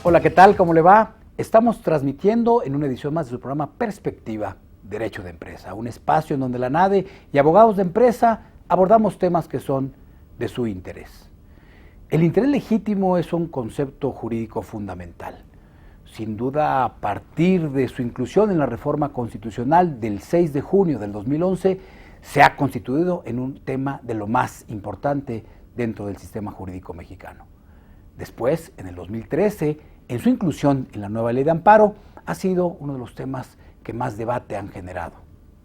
Hola, ¿qué tal? ¿Cómo le va? Estamos transmitiendo en una edición más de su programa Perspectiva, Derecho de Empresa, un espacio en donde la NADE y abogados de empresa abordamos temas que son de su interés. El interés legítimo es un concepto jurídico fundamental. Sin duda, a partir de su inclusión en la reforma constitucional del 6 de junio del 2011, se ha constituido en un tema de lo más importante dentro del sistema jurídico mexicano. Después, en el 2013, en su inclusión en la nueva ley de amparo, ha sido uno de los temas que más debate han generado.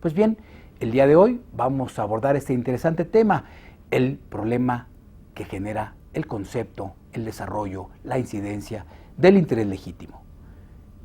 Pues bien, el día de hoy vamos a abordar este interesante tema, el problema que genera el concepto, el desarrollo, la incidencia del interés legítimo.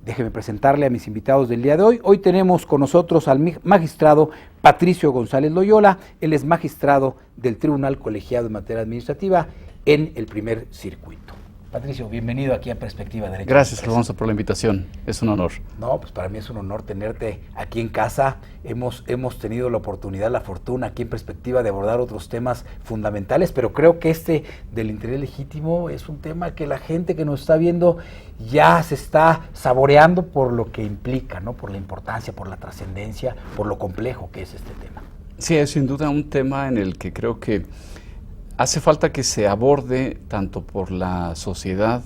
Déjeme presentarle a mis invitados del día de hoy. Hoy tenemos con nosotros al magistrado Patricio González Loyola. Él es magistrado del Tribunal Colegiado en Materia Administrativa en el primer circuito. Patricio, bienvenido aquí a Perspectiva Derecho. Gracias, Alfonso, por la invitación. Es un honor. No, pues para mí es un honor tenerte aquí en casa. Hemos tenido la oportunidad, la fortuna aquí en Perspectiva de abordar otros temas fundamentales, pero creo que este del interés legítimo es un tema que la gente que nos está viendo ya se está saboreando por lo que implica, ¿no? Por la importancia, por la trascendencia, por lo complejo que es este tema. Sí, es sin duda un tema en el que creo que hace falta que se aborde tanto por la sociedad,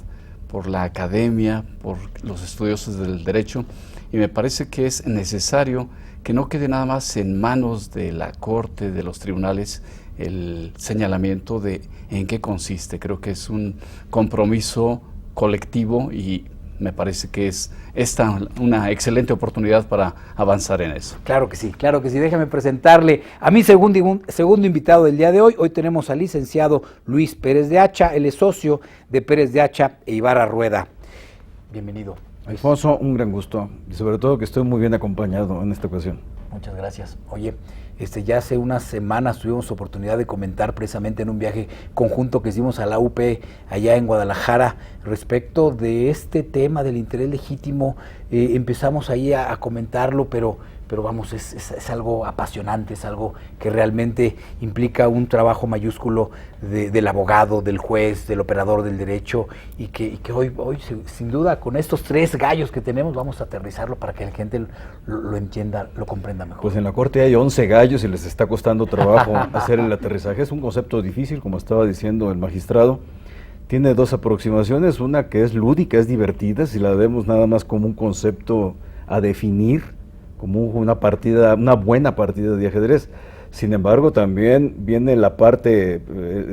por la academia, por los estudiosos del derecho, y me parece que es necesario que no quede nada más en manos de la Corte, de los tribunales, el señalamiento de en qué consiste. Creo que es un compromiso colectivo y me parece que es esta una excelente oportunidad para avanzar en eso. Claro que sí, claro que sí. Déjame presentarle a mi segundo invitado del día de hoy. Hoy tenemos al licenciado Luis Pérez de Hacha. Él es socio de Pérez de Hacha e Ibarra Rueda. Bienvenido, Luis. Alfonso, un gran gusto y sobre todo que estoy muy bien acompañado en esta ocasión. Muchas gracias. Oye, ya hace unas semanas tuvimos oportunidad de comentar precisamente en un viaje conjunto que hicimos a la UP allá en Guadalajara respecto de este tema del interés legítimo. Empezamos ahí a comentarlo, pero vamos, es algo apasionante, es algo que realmente implica un trabajo mayúsculo del abogado, del juez, del operador del derecho y que hoy sin duda con estos tres gallos que tenemos vamos a aterrizarlo para que la gente lo entienda, lo comprenda mejor. Pues en la Corte hay 11 gallos y les está costando trabajo hacer el aterrizaje. Es un concepto difícil, como estaba diciendo el magistrado. Tiene dos aproximaciones, una que es lúdica, es divertida, si la vemos nada más como un concepto a definir, como una buena partida de ajedrez. Sin embargo, también viene la parte,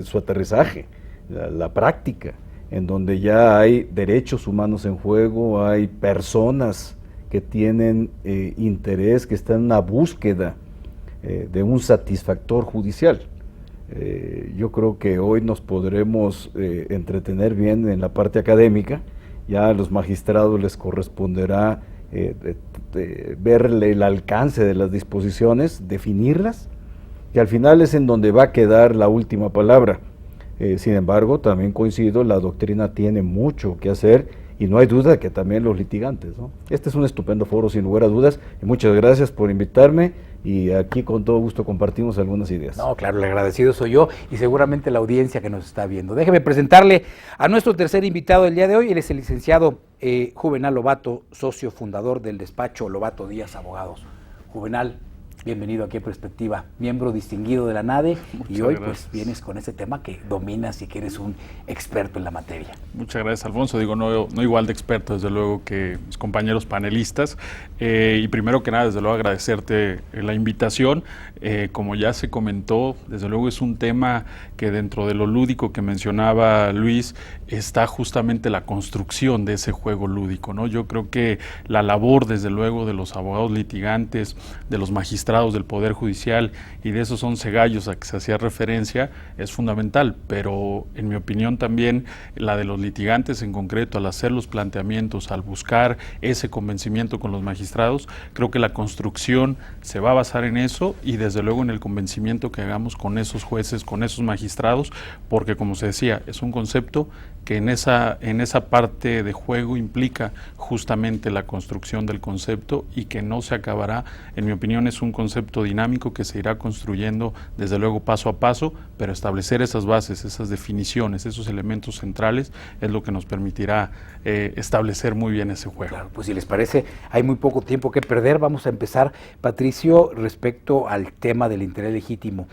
su aterrizaje, la práctica, en donde ya hay derechos humanos en juego, hay personas que tienen interés, que están en una búsqueda de un satisfactor judicial. Yo creo que hoy nos podremos entretener bien en la parte académica. Ya a los magistrados les corresponderá verle el alcance de las disposiciones, definirlas, y al final es en donde va a quedar la última palabra. Sin embargo, también coincido, la doctrina tiene mucho que hacer y no hay duda que también los litigantes, ¿no? Este es un estupendo foro, sin lugar a dudas, y muchas gracias por invitarme y aquí con todo gusto compartimos algunas ideas. No, claro, el agradecido soy yo y seguramente la audiencia que nos está viendo. Déjeme presentarle a nuestro tercer invitado del día de hoy. Él es el licenciado Juvenal Lobato, socio fundador del despacho Lobato Díaz Abogados. Juvenal, bienvenido aquí a Perspectiva, miembro distinguido de la NADE. Muchas y hoy gracias. Pues vienes con este tema que dominas y que eres un experto en la materia. Muchas gracias, Alfonso. Digo, no igual de experto, desde luego, que mis compañeros panelistas. Y primero que nada, desde luego, agradecerte la invitación. Como ya se comentó, desde luego es un tema que dentro de lo lúdico que mencionaba Luis, está justamente la construcción de ese juego lúdico, ¿no? Yo creo que la labor, desde luego, de los abogados litigantes, de los magistrados del Poder Judicial y de esos 11 gallos a que se hacía referencia es fundamental, pero en mi opinión también la de los litigantes en concreto, al hacer los planteamientos, al buscar ese convencimiento con los magistrados, creo que la construcción se va a basar en eso y desde luego en el convencimiento que hagamos con esos jueces, con esos magistrados, porque como se decía, es un concepto que en esa parte de juego implica justamente la construcción del concepto y que no se acabará, en mi opinión es un concepto concepto dinámico que se irá construyendo desde luego paso a paso, pero establecer esas bases, esas definiciones, esos elementos centrales es lo que nos permitirá establecer muy bien ese juego. Claro, pues si les parece, hay muy poco tiempo que perder. Vamos a empezar, Patricio, respecto al tema del interés legítimo.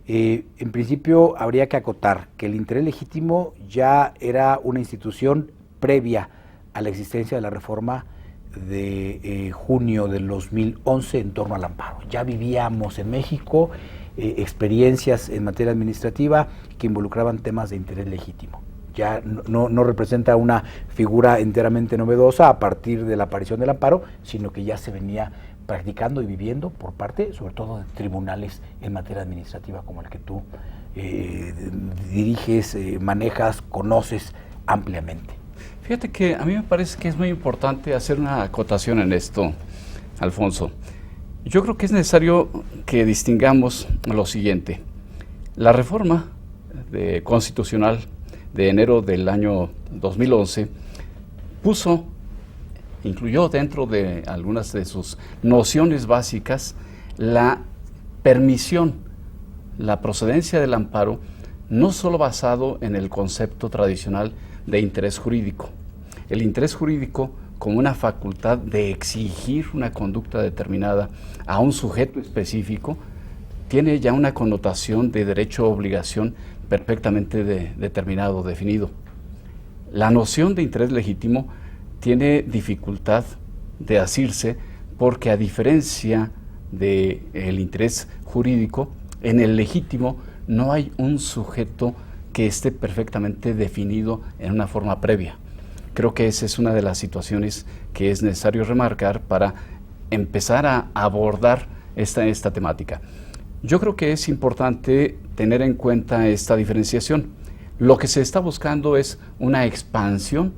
En principio, habría que acotar que el interés legítimo ya era una institución previa a la existencia de la reforma de junio del 2011 en torno al amparo. Ya vivíamos en México experiencias en materia administrativa que involucraban temas de interés legítimo. Ya no representa una figura enteramente novedosa a partir de la aparición del amparo, sino que ya se venía practicando y viviendo por parte, sobre todo, de tribunales en materia administrativa como el que tú diriges, manejas, conoces ampliamente. Fíjate que a mí me parece que es muy importante hacer una acotación en esto, Alfonso. Yo creo que es necesario que distingamos lo siguiente. La reforma constitucional de enero del año 2011 incluyó dentro de algunas de sus nociones básicas la permisión, la procedencia del amparo, no solo basado en el concepto tradicional de interés jurídico. El interés jurídico como una facultad de exigir una conducta determinada a un sujeto específico tiene ya una connotación de derecho o obligación perfectamente determinado, definido. La noción de interés legítimo tiene dificultad de asirse porque, a diferencia del interés jurídico, en el legítimo no hay un sujeto que esté perfectamente definido en una forma previa. Creo que esa es una de las situaciones que es necesario remarcar para empezar a abordar esta temática. Yo creo que es importante tener en cuenta esta diferenciación. Lo que se está buscando es una expansión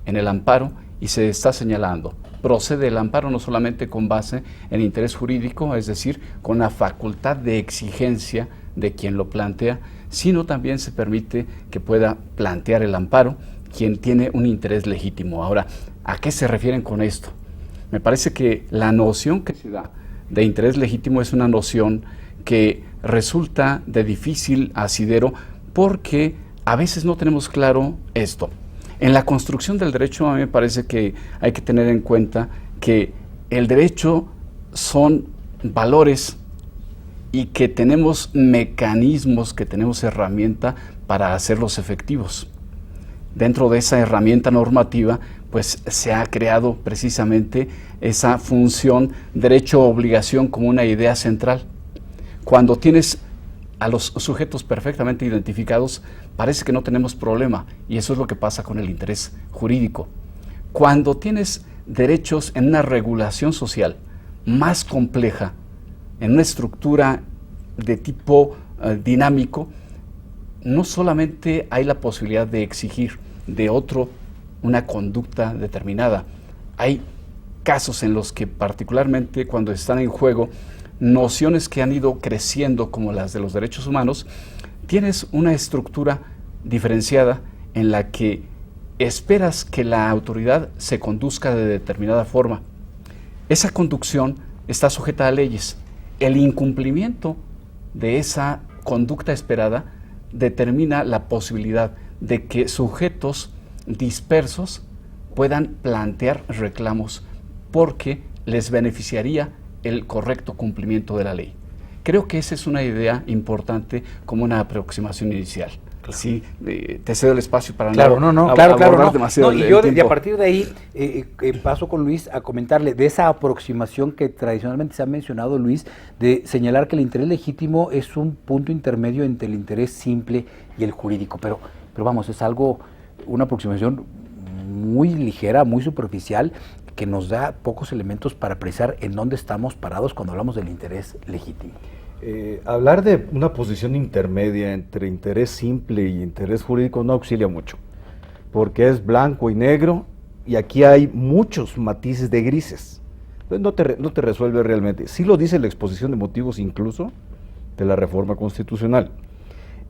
en el amparo y se está señalando. Procede el amparo no solamente con base en interés jurídico, es decir, con la facultad de exigencia de quien lo plantea, sino también se permite que pueda plantear el amparo quien tiene un interés legítimo. Ahora, ¿a qué se refieren con esto? Me parece que la noción que se da de interés legítimo es una noción que resulta de difícil asidero porque a veces no tenemos claro esto. En la construcción del derecho, a mí me parece que hay que tener en cuenta que el derecho son valores y que tenemos mecanismos, que tenemos herramienta para hacerlos efectivos. Dentro de esa herramienta normativa, pues se ha creado precisamente esa función derecho-obligación como una idea central. Cuando tienes a los sujetos perfectamente identificados, parece que no tenemos problema, y eso es lo que pasa con el interés jurídico. Cuando tienes derechos en una regulación social más compleja, en una estructura de tipo dinámico, no solamente hay la posibilidad de exigir de otro una conducta determinada, hay casos en los que, particularmente cuando están en juego nociones que han ido creciendo como las de los derechos humanos, tienes una estructura diferenciada en la que esperas que la autoridad se conduzca de determinada forma. Esa conducción está sujeta a leyes. El incumplimiento de esa conducta esperada determina la posibilidad de que sujetos dispersos puedan plantear reclamos porque les beneficiaría el correcto cumplimiento de la ley. Creo que esa es una idea importante como una aproximación inicial. Claro. Sí, te cedo el espacio para abordar demasiado y yo a partir de ahí paso con Luis a comentarle de esa aproximación que tradicionalmente se ha mencionado, Luis, de señalar que el interés legítimo es un punto intermedio entre el interés simple y el jurídico, pero vamos, es una aproximación muy ligera, muy superficial, que nos da pocos elementos para precisar en dónde estamos parados cuando hablamos del interés legítimo. Hablar de una posición intermedia entre interés simple y interés jurídico no auxilia mucho, porque es blanco y negro y aquí hay muchos matices de grises. Entonces no te resuelve realmente. Sí lo dice la exposición de motivos incluso de la reforma constitucional.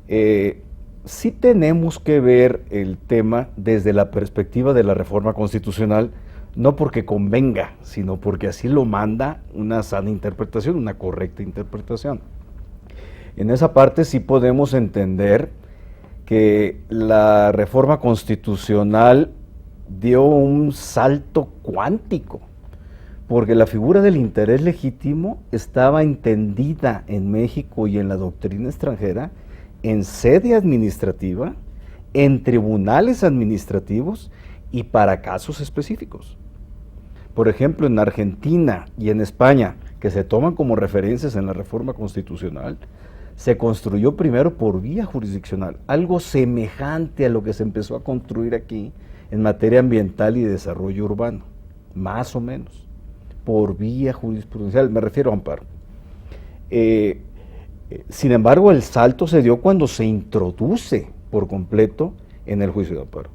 Sí tenemos que ver el tema desde la perspectiva de la reforma constitucional, no porque convenga, sino porque así lo manda una sana interpretación, una correcta interpretación. En esa parte sí podemos entender que la reforma constitucional dio un salto cuántico, porque la figura del interés legítimo estaba entendida en México y en la doctrina extranjera en sede administrativa, en tribunales administrativos y para casos específicos. Por ejemplo, en Argentina y en España, que se toman como referencias en la reforma constitucional, se construyó primero por vía jurisdiccional, algo semejante a lo que se empezó a construir aquí en materia ambiental y desarrollo urbano, más o menos, por vía jurisprudencial, me refiero a amparo. Sin embargo, el salto se dio cuando se introduce por completo en el juicio de amparo,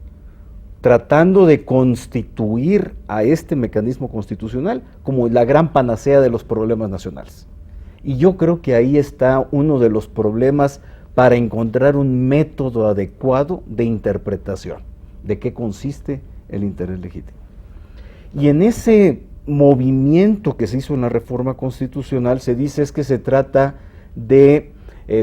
tratando de constituir a este mecanismo constitucional como la gran panacea de los problemas nacionales. Y yo creo que ahí está uno de los problemas para encontrar un método adecuado de interpretación de qué consiste el interés legítimo. Y en ese movimiento que se hizo en la reforma constitucional se dice es que se trata de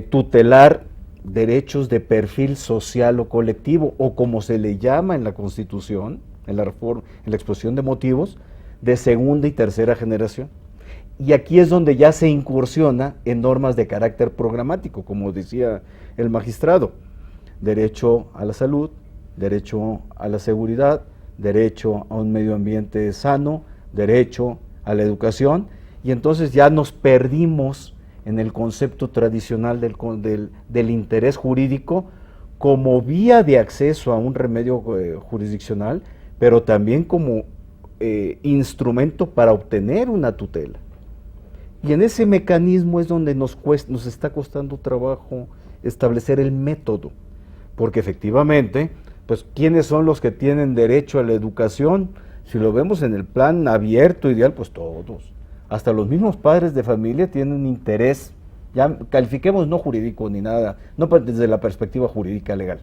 tutelar derechos de perfil social o colectivo, o como se le llama en la Constitución, en la reforma, en la exposición de motivos, de segunda y tercera generación. Y aquí es donde ya se incursiona en normas de carácter programático, como decía el magistrado: derecho a la salud, derecho a la seguridad, derecho a un medio ambiente sano, derecho a la educación, y entonces ya nos perdimos en el concepto tradicional del interés jurídico como vía de acceso a un remedio jurisdiccional, pero también como instrumento para obtener una tutela. Y en ese mecanismo es donde nos está costando trabajo establecer el método, porque efectivamente, pues, ¿quiénes son los que tienen derecho a la educación? Si lo vemos en el plan abierto, ideal, pues todos. Hasta los mismos padres de familia tienen un interés, ya califiquemos no jurídico ni nada, no desde la perspectiva jurídica legal,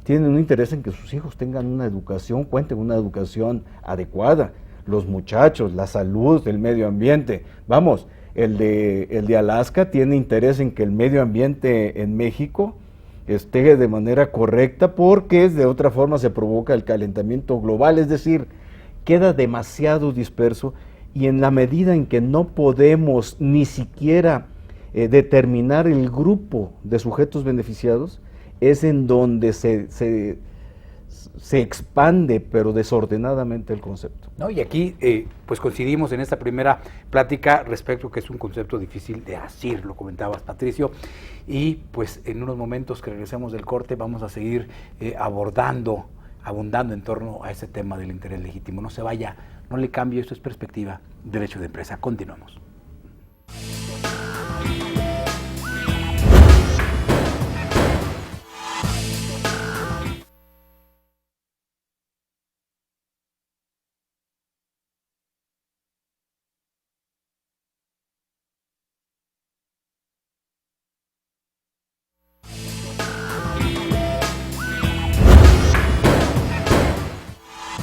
tienen un interés en que sus hijos tengan una educación, cuenten una educación adecuada, los muchachos, la salud, el medio ambiente. Vamos, el de Alaska tiene interés en que el medio ambiente en México esté de manera correcta, porque de otra forma se provoca el calentamiento global, es decir, queda demasiado disperso. Y en la medida en que no podemos ni siquiera determinar el grupo de sujetos beneficiados, es en donde se expande, pero desordenadamente, el concepto. ¿No? Y aquí pues coincidimos en esta primera plática respecto a que es un concepto difícil de asir, lo comentabas, Patricio, y pues en unos momentos que regresemos del corte vamos a seguir abundando en torno a ese tema del interés legítimo. No se vaya, no le cambie, esto es Perspectiva, Derecho de Empresa. Continuamos.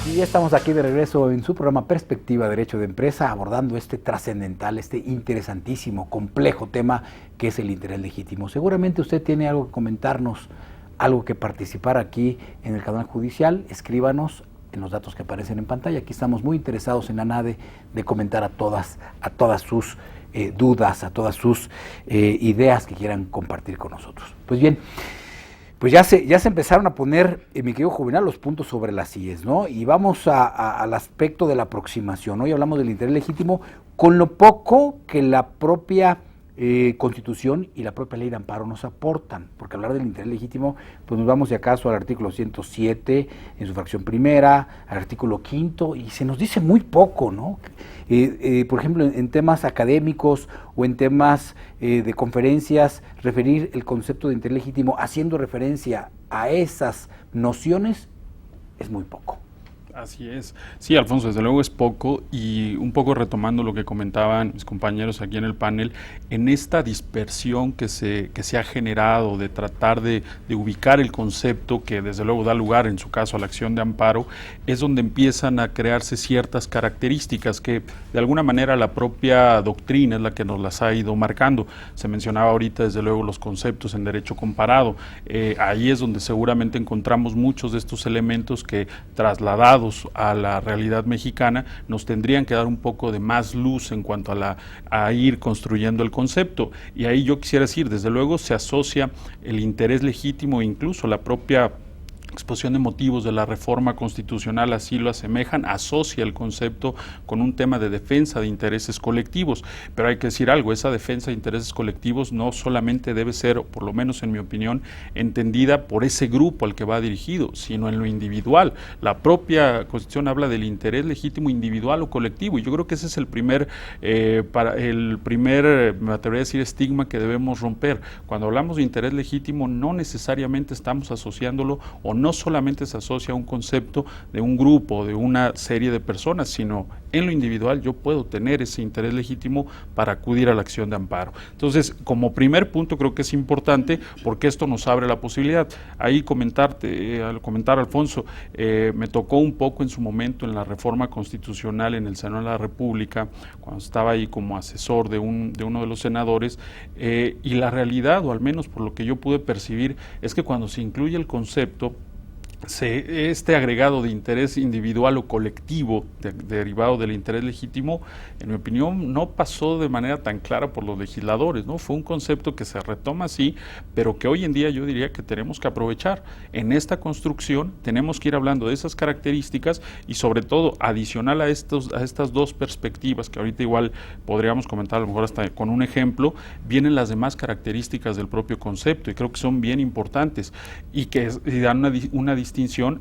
Y ya estamos aquí de regreso en su programa Perspectiva, Derecho de Empresa, abordando este trascendental, este interesantísimo, complejo tema que es el interés legítimo. Seguramente usted tiene algo que comentarnos, algo que participar aquí en el canal judicial. Escríbanos en los datos que aparecen en pantalla. Aquí estamos muy interesados en ANADE de comentar a todas sus dudas, a todas sus ideas que quieran compartir con nosotros. Pues bien, pues ya se empezaron a poner, mi querido Juvenal, los puntos sobre las IES, ¿no? Y vamos al aspecto de la aproximación. Hoy hablamos del interés legítimo con lo poco que la propia Constitución y la propia Ley de Amparo nos aportan, porque hablar del interés legítimo, pues nos vamos de acaso al artículo 107, en su fracción primera, al artículo 5, y se nos dice muy poco, ¿no? Por ejemplo, en temas académicos o en temas de conferencias, referir el concepto de interés legítimo haciendo referencia a esas nociones es muy poco. Así es. Sí, Alfonso, desde luego es poco, y un poco retomando lo que comentaban mis compañeros aquí en el panel, en esta dispersión que se ha generado de tratar de ubicar el concepto que desde luego da lugar en su caso a la acción de amparo, es donde empiezan a crearse ciertas características que de alguna manera la propia doctrina es la que nos las ha ido marcando. Se mencionaba ahorita desde luego los conceptos en derecho comparado. Ahí es donde seguramente encontramos muchos de estos elementos que, trasladados a la realidad mexicana, nos tendrían que dar un poco de más luz en cuanto a ir construyendo el concepto. Y ahí yo quisiera decir, desde luego se asocia el interés legítimo, incluso la propia exposición de motivos de la reforma constitucional así lo asemejan, asocia el concepto con un tema de defensa de intereses colectivos, pero hay que decir algo, esa defensa de intereses colectivos no solamente debe ser, por lo menos en mi opinión, entendida por ese grupo al que va dirigido, sino en lo individual. La propia Constitución habla del interés legítimo individual o colectivo, y yo creo que ese es el primer, me atrevería a decir, estigma que debemos romper. Cuando hablamos de interés legítimo, no necesariamente estamos asociándolo, o no solamente se asocia a un concepto de un grupo, de una serie de personas, sino en lo individual yo puedo tener ese interés legítimo para acudir a la acción de amparo. Entonces, como primer punto creo que es importante, porque esto nos abre la posibilidad. Ahí al comentar Alfonso, me tocó un poco en su momento en la reforma constitucional en el Senado de la República, cuando estaba ahí como asesor de uno de los senadores, y la realidad, o al menos por lo que yo pude percibir, es que cuando se incluye el concepto, este agregado de interés individual o colectivo derivado del interés legítimo, en mi opinión, no pasó de manera tan clara por los legisladores, ¿no? Fue un concepto que se retoma así, pero que hoy en día yo diría que tenemos que aprovechar. En esta construcción tenemos que ir hablando de esas características y sobre todo adicional a estas dos perspectivas, que ahorita igual podríamos comentar a lo mejor hasta con un ejemplo, vienen las demás características del propio concepto, y creo que son bien importantes y que dan una distinción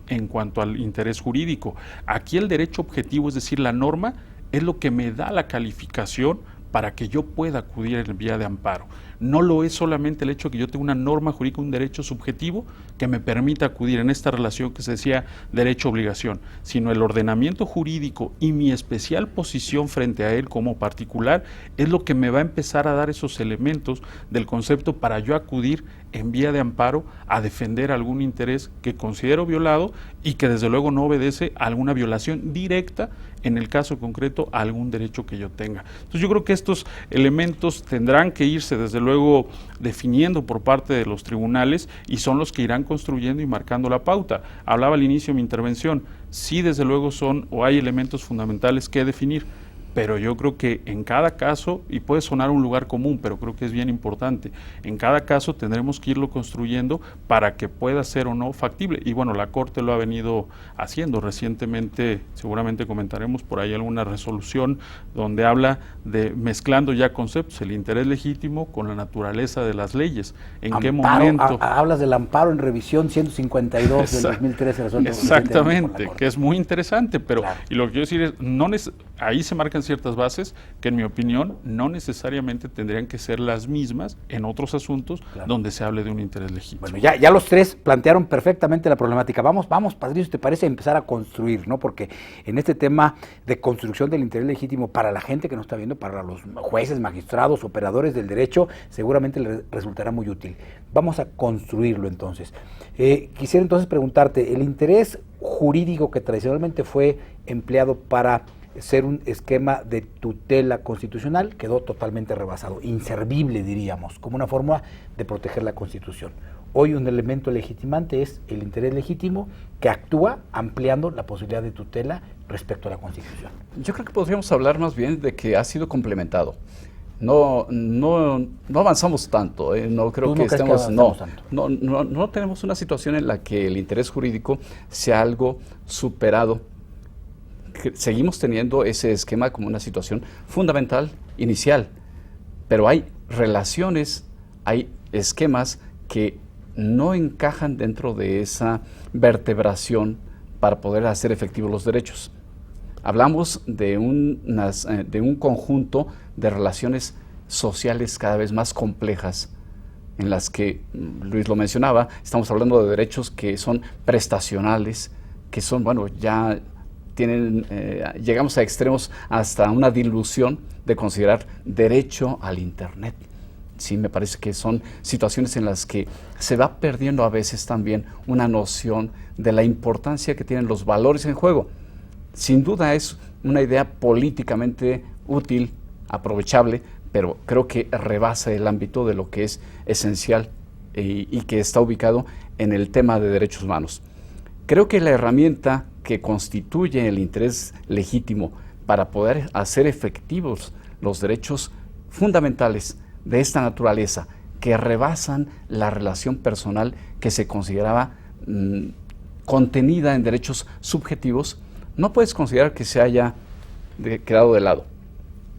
en cuanto al interés jurídico. Aquí el derecho objetivo, es decir, la norma, es lo que me da la calificación para que yo pueda acudir en vía de amparo. No lo es solamente el hecho de que yo tenga una norma jurídica, un derecho subjetivo que me permita acudir en esta relación que se decía derecho-obligación, sino el ordenamiento jurídico y mi especial posición frente a él como particular es lo que me va a empezar a dar esos elementos del concepto para yo acudir en vía de amparo a defender algún interés que considero violado y que desde luego no obedece a alguna violación directa, en el caso concreto, a algún derecho que yo tenga. Entonces yo creo que estos elementos tendrán que irse desde luego definiendo por parte de los tribunales y son los que irán construyendo y marcando la pauta. Hablaba al inicio de mi intervención, sí desde luego son o hay elementos fundamentales que definir, pero yo creo que en cada caso, y puede sonar un lugar común, pero creo que es bien importante, en cada caso tendremos que irlo construyendo para que pueda ser o no factible. Y bueno, la Corte lo ha venido haciendo recientemente, seguramente comentaremos por ahí alguna resolución donde habla de mezclando ya conceptos, el interés legítimo con la naturaleza de las leyes. ¿En qué momento? Hablas del amparo en revisión 152 del 2013. Exactamente, que es muy interesante, pero claro. Y lo que quiero decir es, ahí se marcan ciertas bases que en mi opinión no necesariamente tendrían que ser las mismas en otros asuntos donde se hable de un interés legítimo. Bueno, ya los tres plantearon perfectamente la problemática. Vamos, Patricio, ¿te parece empezar a construir, ¿no? Porque en este tema de construcción del interés legítimo para la gente que nos está viendo, para los jueces, magistrados, operadores del derecho, seguramente les resultará muy útil. Vamos a construirlo entonces. Quisiera entonces preguntarte, el interés jurídico que tradicionalmente fue empleado para ser un esquema de tutela constitucional quedó totalmente rebasado, inservible diríamos, como una forma de proteger la Constitución. Hoy un elemento legitimante es el interés legítimo que actúa ampliando la posibilidad de tutela respecto a la Constitución. Yo creo que podríamos hablar más bien de que ha sido complementado. No avanzamos tanto, no creo que estemos, no tenemos una situación en la que el interés jurídico sea algo superado. Seguimos teniendo ese esquema como una situación fundamental, inicial, pero hay relaciones, hay esquemas que no encajan dentro de esa vertebración para poder hacer efectivos los derechos. Hablamos de un conjunto de relaciones sociales cada vez más complejas, en las que, Luis lo mencionaba, estamos hablando de derechos que son prestacionales, que son, bueno, ya llegamos a extremos hasta una dilución de considerar derecho al Internet. Sí, me parece que son situaciones en las que se va perdiendo a veces también una noción de la importancia que tienen los valores en juego. Sin duda es una idea políticamente útil, aprovechable, pero creo que rebasa el ámbito de lo que es esencial y que está ubicado en el tema de derechos humanos. Creo que la herramienta que constituye el interés legítimo para poder hacer efectivos los derechos fundamentales de esta naturaleza, que rebasan la relación personal que se consideraba contenida en derechos subjetivos, no puedes considerar que se haya quedado de lado,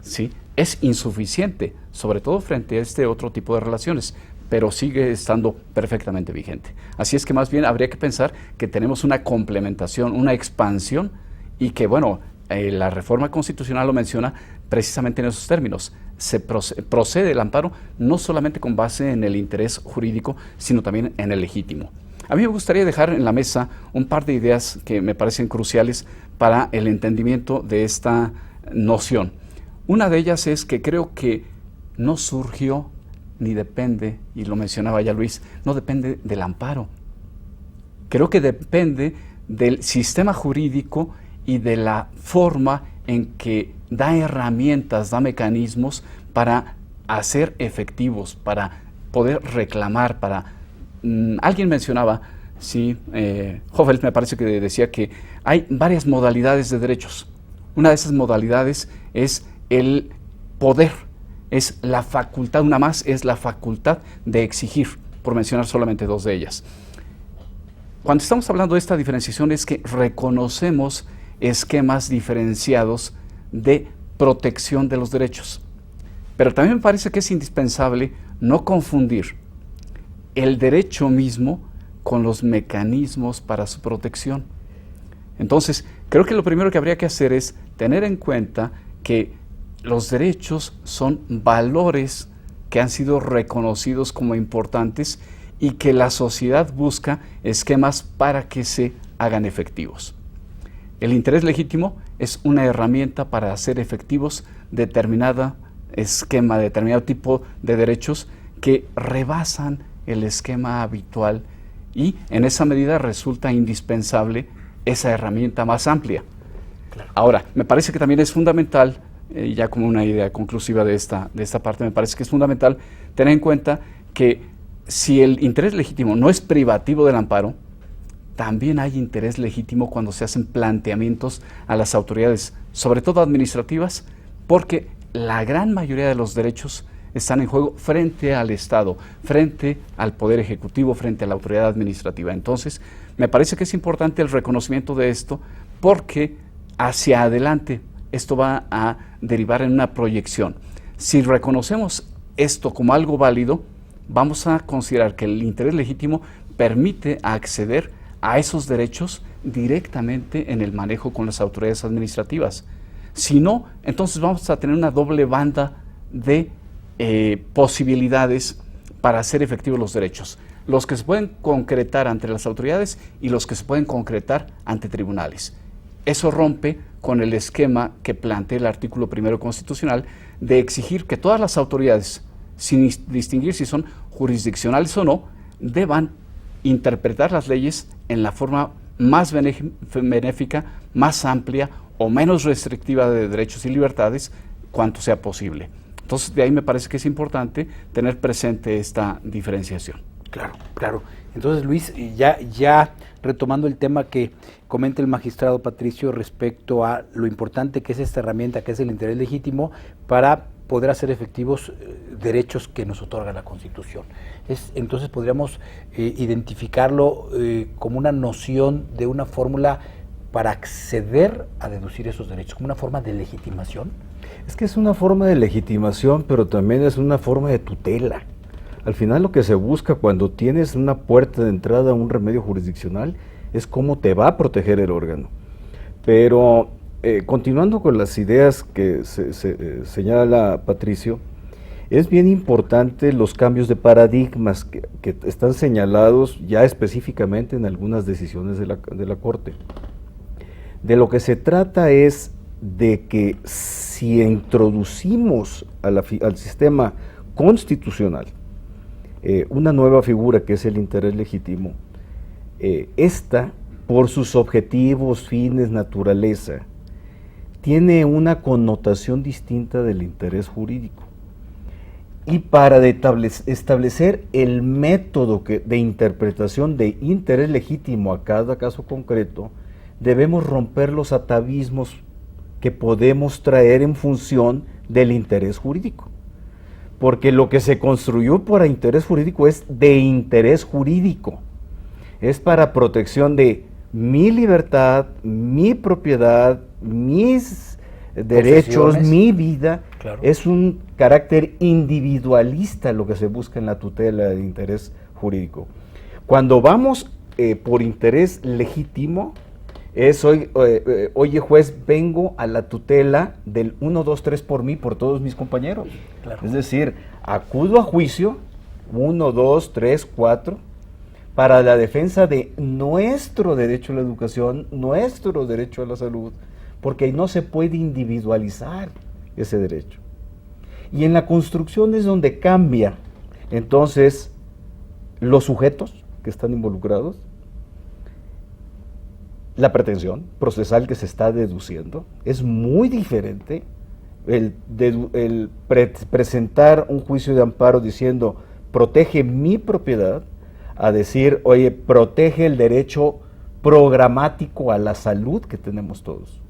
¿sí? Es insuficiente, sobre todo frente a este otro tipo de relaciones, pero sigue estando perfectamente vigente. Así es que más bien habría que pensar que tenemos una complementación, una expansión, y que, bueno, la reforma constitucional lo menciona precisamente en esos términos. Se procede el amparo no solamente con base en el interés jurídico, sino también en el legítimo. A mí me gustaría dejar en la mesa un par de ideas que me parecen cruciales para el entendimiento de esta noción. Una de ellas es que creo que no surgió ni depende, y lo mencionaba ya Luis, no depende del amparo. Creo que depende del sistema jurídico y de la forma en que da herramientas, da mecanismos para hacer efectivos, para poder reclamar, alguien mencionaba, sí, Hoffelt me parece que decía que hay varias modalidades de derechos. Una de esas modalidades es el poder, es la facultad, una más es la facultad de exigir, por mencionar solamente dos de ellas. Cuando estamos hablando de esta diferenciación es que reconocemos esquemas diferenciados de protección de los derechos. Pero también me parece que es indispensable no confundir el derecho mismo con los mecanismos para su protección. Entonces, creo que lo primero que habría que hacer es tener en cuenta que los derechos son valores que han sido reconocidos como importantes y que la sociedad busca esquemas para que se hagan efectivos. El interés legítimo es una herramienta para hacer efectivos determinado esquema, determinado tipo de derechos que rebasan el esquema habitual, y en esa medida resulta indispensable esa herramienta más amplia. Claro. Ahora, me parece que también es fundamental, ya como una idea conclusiva de esta parte, me parece que es fundamental tener en cuenta que si el interés legítimo no es privativo del amparo, también hay interés legítimo cuando se hacen planteamientos a las autoridades, sobre todo administrativas, porque la gran mayoría de los derechos están en juego frente al Estado, frente al Poder Ejecutivo, frente a la autoridad administrativa. Entonces, me parece que es importante el reconocimiento de esto, porque hacia adelante esto va a derivar en una proyección. Si reconocemos esto como algo válido, vamos a considerar que el interés legítimo permite acceder a esos derechos directamente en el manejo con las autoridades administrativas. Si no, entonces vamos a tener una doble banda de posibilidades para hacer efectivos los derechos. Los que se pueden concretar ante las autoridades y los que se pueden concretar ante tribunales. Eso rompe con el esquema que plantea el artículo 1 constitucional de exigir que todas las autoridades, sin distinguir si son jurisdiccionales o no, deban interpretar las leyes en la forma más benéfica, más amplia o menos restrictiva de derechos y libertades cuanto sea posible. Entonces, de ahí me parece que es importante tener presente esta diferenciación. Claro, claro. Entonces, Luis, ya retomando el tema que comenta el magistrado Patricio respecto a lo importante que es esta herramienta, que es el interés legítimo, para poder hacer efectivos derechos que nos otorga la Constitución. Entonces, podríamos identificarlo como una noción de una fórmula para acceder a deducir esos derechos, como una forma de legitimación. Es que es una forma de legitimación, pero también es una forma de tutela. Al final lo que se busca cuando tienes una puerta de entrada a un remedio jurisdiccional es cómo te va a proteger el órgano. Pero continuando con las ideas que señala Patricio, es bien importante los cambios de paradigmas que están señalados ya específicamente en algunas decisiones de la Corte. De lo que se trata es de que si introducimos al sistema constitucional una nueva figura que es el interés legítimo, esta, por sus objetivos, fines, naturaleza, tiene una connotación distinta del interés jurídico. Y para establecer el método de interpretación de interés legítimo a cada caso concreto, debemos romper los atavismos que podemos traer en función del interés jurídico. Porque lo que se construyó para interés jurídico es de interés jurídico. Es para protección de mi libertad, mi propiedad, mis derechos, mi vida. Claro. Es un carácter individualista lo que se busca en la tutela de interés jurídico. Cuando vamos por interés legítimo, es oye juez, vengo a la tutela del 1, 2, 3 por mí, por todos mis compañeros. Claro. Es decir, acudo a juicio, 1, 2, 3, 4, para la defensa de nuestro derecho a la educación, nuestro derecho a la salud, porque no se puede individualizar ese derecho. Y en la construcción es donde cambia, entonces, los sujetos que están involucrados, la pretensión procesal que se está deduciendo. Es muy diferente el presentar un juicio de amparo diciendo protege mi propiedad, a decir, oye, protege el derecho programático a la salud que tenemos todos.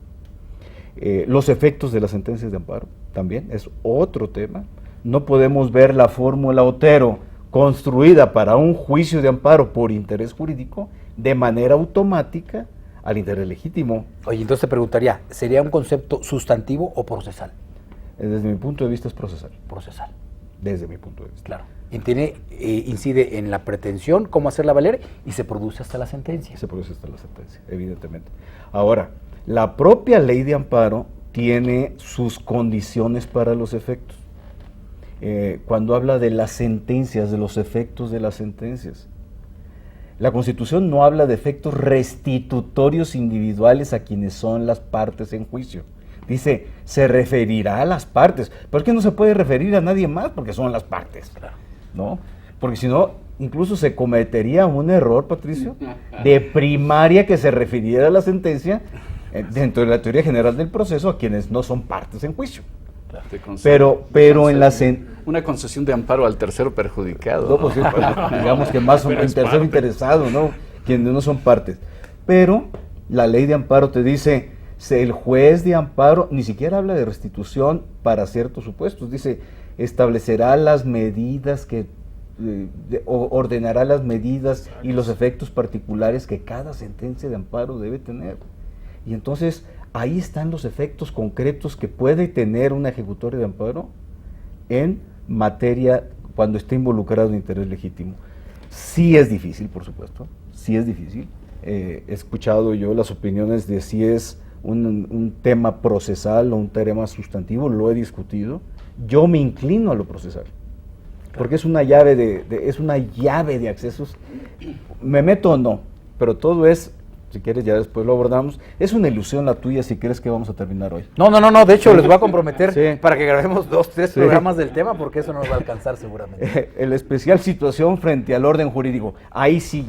Los efectos de las sentencias de amparo también es otro tema. No podemos ver la fórmula Otero construida para un juicio de amparo por interés jurídico de manera automática al interés legítimo. Oye, entonces te preguntaría, ¿sería un concepto sustantivo o procesal? Desde mi punto de vista es procesal. Procesal. Desde mi punto de vista. Claro. Incide en la pretensión, cómo hacerla valer, y se produce hasta la sentencia. Se produce hasta la sentencia, evidentemente. Ahora, la propia ley de amparo tiene sus condiciones para los efectos. Cuando habla de las sentencias, de los efectos de las sentencias, la Constitución no habla de efectos restitutorios individuales a quienes son las partes en juicio. Dice, se referirá a las partes. ¿Por qué no se puede referir a nadie más? Porque son las partes, ¿no? Porque si no, incluso se cometería un error, Patricio, de primaria que se refiriera a la sentencia dentro de la teoría general del proceso a quienes no son partes en juicio. Pero en la una concesión de amparo al tercero perjudicado. No, pues, digamos que más un tercero interesado, ¿no? Quienes no son partes. Pero la ley de amparo te dice, el juez de amparo ni siquiera habla de restitución para ciertos supuestos. Dice, establecerá las medidas que ordenará las medidas y los efectos particulares que cada sentencia de amparo debe tener. Y entonces ahí están los efectos concretos que puede tener una ejecutoria de amparo en materia cuando esté involucrado en interés legítimo. Sí es difícil, por supuesto, sí es difícil. He escuchado yo las opiniones de si es un tema procesal o un tema sustantivo, lo he discutido. Yo me inclino a lo procesal, porque es una llave de accesos. Me meto o no, pero todo es, si quieres ya después lo abordamos, es una ilusión la tuya si crees que vamos a terminar hoy. No, de hecho les voy a comprometer para que grabemos 2, 3 programas del tema, porque eso no nos va a alcanzar seguramente. El especial situación frente al orden jurídico, ahí sí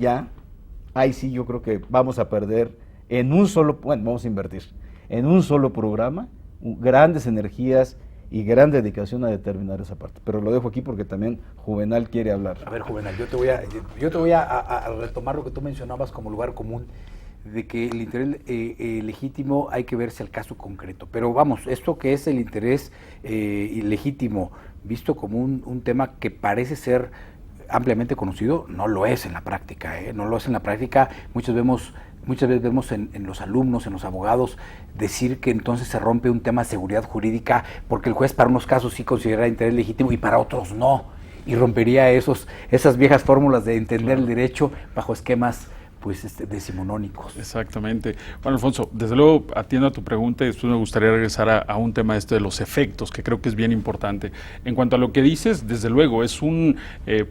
yo creo que vamos a perder vamos a invertir en un solo programa, grandes energías y gran dedicación a determinar esa parte. Pero lo dejo aquí porque también Juvenal quiere hablar. A ver, Juvenal, yo te voy a retomar lo que tú mencionabas como lugar común, de que el interés legítimo hay que verse al caso concreto. Pero vamos, esto que es el interés legítimo, visto como un tema que parece ser ampliamente conocido, no lo es en la práctica, no lo es en la práctica. Muchas veces vemos en los alumnos, en los abogados, decir que entonces se rompe un tema de seguridad jurídica porque el juez para unos casos sí considera interés legítimo y para otros no, y rompería esas viejas fórmulas de entender el derecho bajo esquemas decimonónicos. Exactamente. Bueno, Alfonso, desde luego atiendo a tu pregunta y después me gustaría regresar a un tema de los efectos, que creo que es bien importante. En cuanto a lo que dices, desde luego,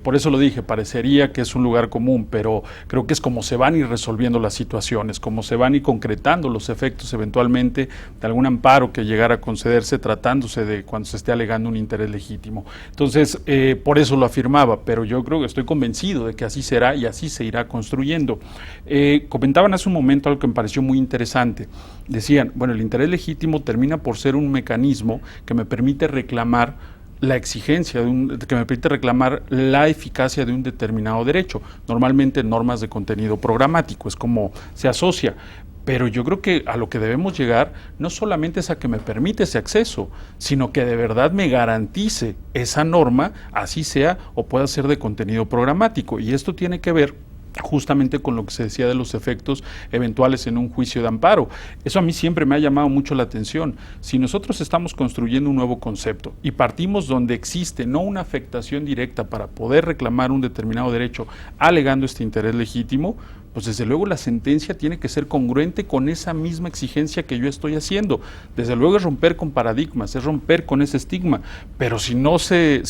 por eso lo dije, parecería que es un lugar común, pero creo que es como se van a ir resolviendo las situaciones, como se van a ir concretando los efectos eventualmente de algún amparo que llegara a concederse tratándose de cuando se esté alegando un interés legítimo. Entonces, por eso lo afirmaba, pero yo creo que estoy convencido de que así será y así se irá construyendo. Comentaban hace un momento algo que me pareció muy interesante. Decían, bueno, el interés legítimo termina por ser un mecanismo que me permite reclamar la exigencia, que me permite reclamar la eficacia de un determinado derecho, normalmente en normas de contenido programático, es como se asocia. Pero yo creo que a lo que debemos llegar no solamente es a que me permite ese acceso, sino que de verdad me garantice esa norma, así sea o pueda ser de contenido programático. Y esto tiene que ver justamente con lo que se decía de los efectos eventuales en un juicio de amparo. Eso a mí siempre me ha llamado mucho la atención. Si nosotros estamos construyendo un nuevo concepto y partimos donde existe no una afectación directa para poder reclamar un determinado derecho alegando este interés legítimo, pues desde luego la sentencia tiene que ser congruente con esa misma exigencia que yo estoy haciendo. Desde luego es romper con paradigmas, es romper con ese estigma, pero si no se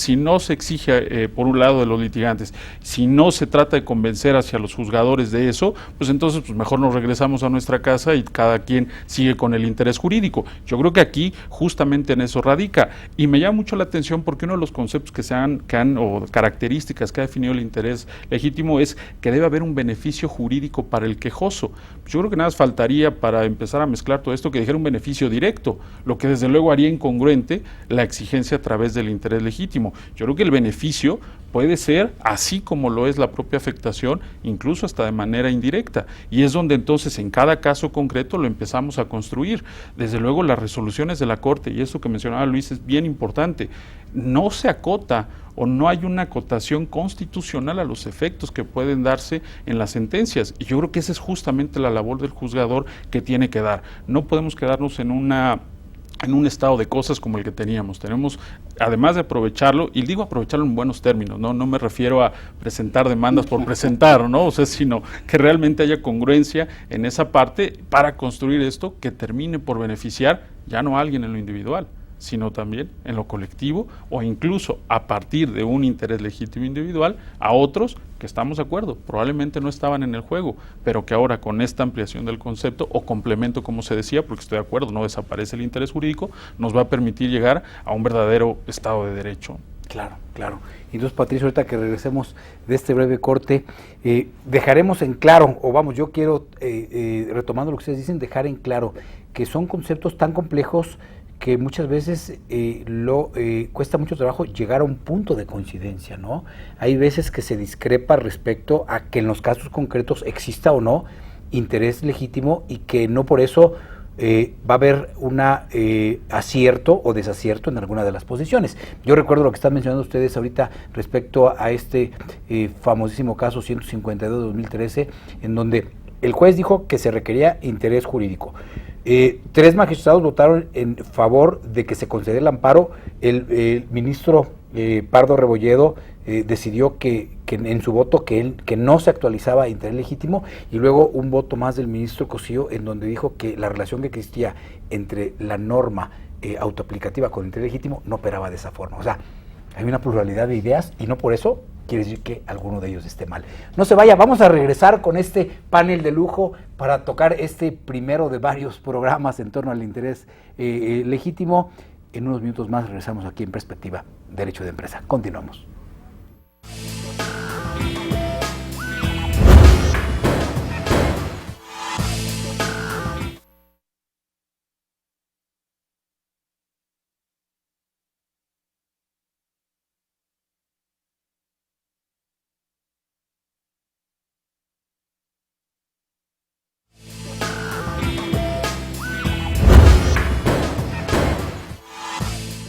exige por un lado de los litigantes, si no se trata de convencer hacia los juzgadores de eso, pues entonces pues mejor nos regresamos a nuestra casa y cada quien sigue con el interés jurídico. Yo creo que aquí justamente en eso radica, y me llama mucho la atención porque uno de los conceptos o características que ha definido el interés legítimo es que debe haber un beneficio jurídico para el quejoso. Yo creo que nada más faltaría para empezar a mezclar todo esto que dijera un beneficio directo, lo que desde luego haría incongruente la exigencia a través del interés legítimo. Yo creo que el beneficio puede ser, así como lo es la propia afectación, incluso hasta de manera indirecta, y es donde entonces en cada caso concreto lo empezamos a construir. Desde luego las resoluciones de la Corte, y eso que mencionaba Luis es bien importante, no se acota o no hay una acotación constitucional a los efectos que pueden darse en las sentencias, y yo creo que esa es justamente la labor del juzgador que tiene que dar. No podemos quedarnos en un estado de cosas como el que teníamos. Tenemos, además de aprovecharlo, y digo aprovecharlo en buenos términos, no me refiero a presentar demandas por presentar, ¿no? O sea, sino que realmente haya congruencia en esa parte para construir esto que termine por beneficiar ya no a alguien en lo individual, sino también en lo colectivo o incluso a partir de un interés legítimo individual a otros que estamos de acuerdo, probablemente no estaban en el juego, pero que ahora con esta ampliación del concepto o complemento, como se decía, porque estoy de acuerdo, no desaparece el interés jurídico, nos va a permitir llegar a un verdadero Estado de Derecho. Claro, claro. Y entonces, Patricio, ahorita que regresemos de este breve corte, dejaremos en claro, yo quiero, retomando lo que ustedes dicen, dejar en claro que son conceptos tan complejos que muchas veces cuesta mucho trabajo llegar a un punto de coincidencia, ¿no? Hay veces que se discrepa respecto a que en los casos concretos exista o no interés legítimo y que no por eso va a haber un acierto o desacierto en alguna de las posiciones. Yo recuerdo lo que están mencionando ustedes ahorita respecto a este famosísimo caso 152 de 2013, en donde el juez dijo que se requería interés jurídico. 3 magistrados votaron en favor de que se concediera el amparo. El ministro Pardo Rebolledo decidió que en su voto que no se actualizaba interés legítimo, y luego un voto más del ministro Cosío en donde dijo que la relación que existía entre la norma autoaplicativa con el interés legítimo no operaba de esa forma. O sea, hay una pluralidad de ideas y no por eso quiere decir que alguno de ellos esté mal. No se vaya, vamos a regresar con este panel de lujo para tocar este primero de varios programas en torno al interés legítimo. En unos minutos más regresamos aquí en Perspectiva Derecho de Empresa. Continuamos.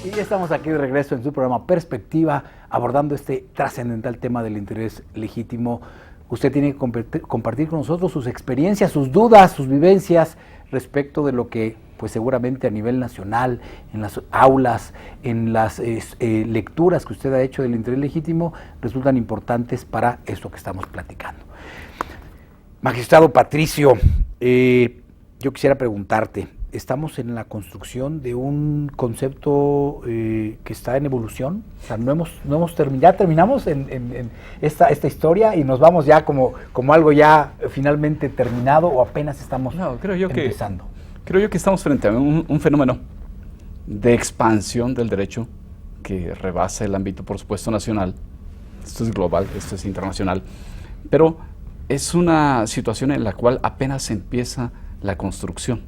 Y ya estamos aquí de regreso en su programa Perspectiva, abordando este trascendental tema del interés legítimo. Usted tiene que compartir con nosotros sus experiencias, sus dudas, sus vivencias respecto de lo que, pues seguramente a nivel nacional, en las aulas, en las lecturas que usted ha hecho del interés legítimo, resultan importantes para esto que estamos platicando. Magistrado Patricio, yo quisiera preguntarte, ¿estamos en la construcción de un concepto que está en evolución? O sea, no hemos terminado, ya terminamos en esta historia y nos vamos ya como algo ya finalmente terminado, o apenas estamos empezando. Creo yo que estamos frente a un fenómeno de expansión del derecho que rebasa el ámbito, por supuesto, nacional. Esto es global, esto es internacional, pero es una situación en la cual apenas empieza la construcción.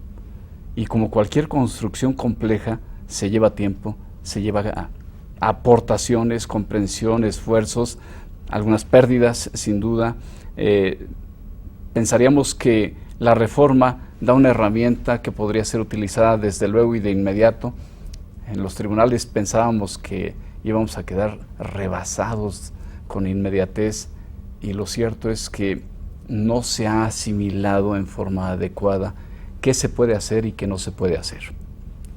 Y como cualquier construcción compleja, se lleva tiempo, se lleva aportaciones, comprensión, esfuerzos, algunas pérdidas, sin duda. Pensaríamos que la reforma da una herramienta que podría ser utilizada desde luego y de inmediato. En los tribunales pensábamos que íbamos a quedar rebasados con inmediatez, y lo cierto es que no se ha asimilado en forma adecuada qué se puede hacer y qué no se puede hacer.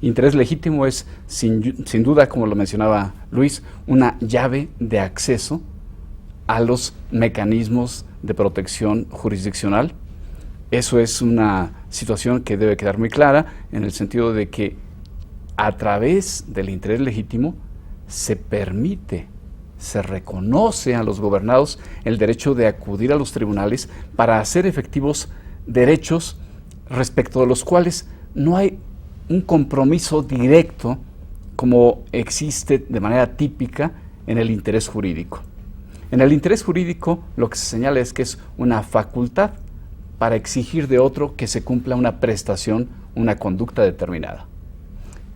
Interés legítimo es, sin duda, como lo mencionaba Luis, una llave de acceso a los mecanismos de protección jurisdiccional. Eso es una situación que debe quedar muy clara, en el sentido de que a través del interés legítimo se permite, se reconoce a los gobernados el derecho de acudir a los tribunales para hacer efectivos derechos respecto de los cuales no hay un compromiso directo como existe de manera típica en el interés jurídico. En el interés jurídico lo que se señala es que es una facultad para exigir de otro que se cumpla una prestación, una conducta determinada.